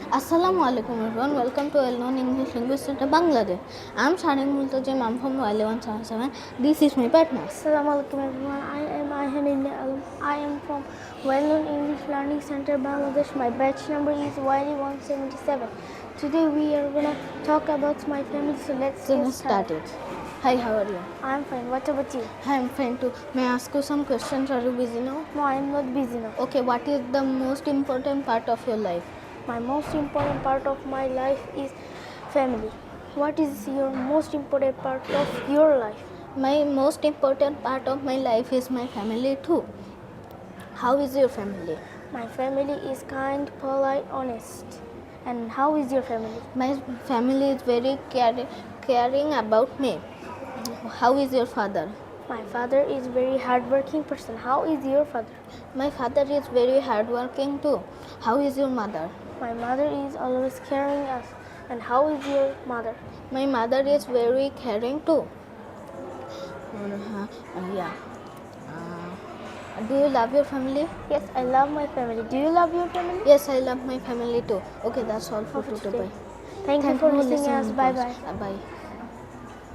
Assalamu alaikum everyone, welcome to Well-Known English Language Center, Bangladesh. I am Sharing Multajim, I am from YL177. This is my partner. Assalamu alaikum everyone, I am Ayhan Ibn Alam. I am from Well-Known English Learning Center, Bangladesh. My batch number is YL177. Today we are going to talk about my family, so let's get started. Hi, how are you? I am fine. What about you? I am fine too. May I ask you some questions? Are you busy now? No, I am not busy now. Okay, what is the most important part of your life? My most important part of my life is family. What is your most important part of your life? My most important part of my life is my family too. How is your family? My family is kind, polite, honest. And how is your family? My family is very caring about me. How is your father? My father is very hardworking person. How is your father? My father is very hardworking too. How is your mother? My mother is always caring us. And how is your mother? My mother is very caring too. Yeah. Do you love your family? Yes, I love my family. Do you love your family? Yes, I love my family too. Okay, that's all for today. Bye. Thank you for listening to us. Bye bye. Bye.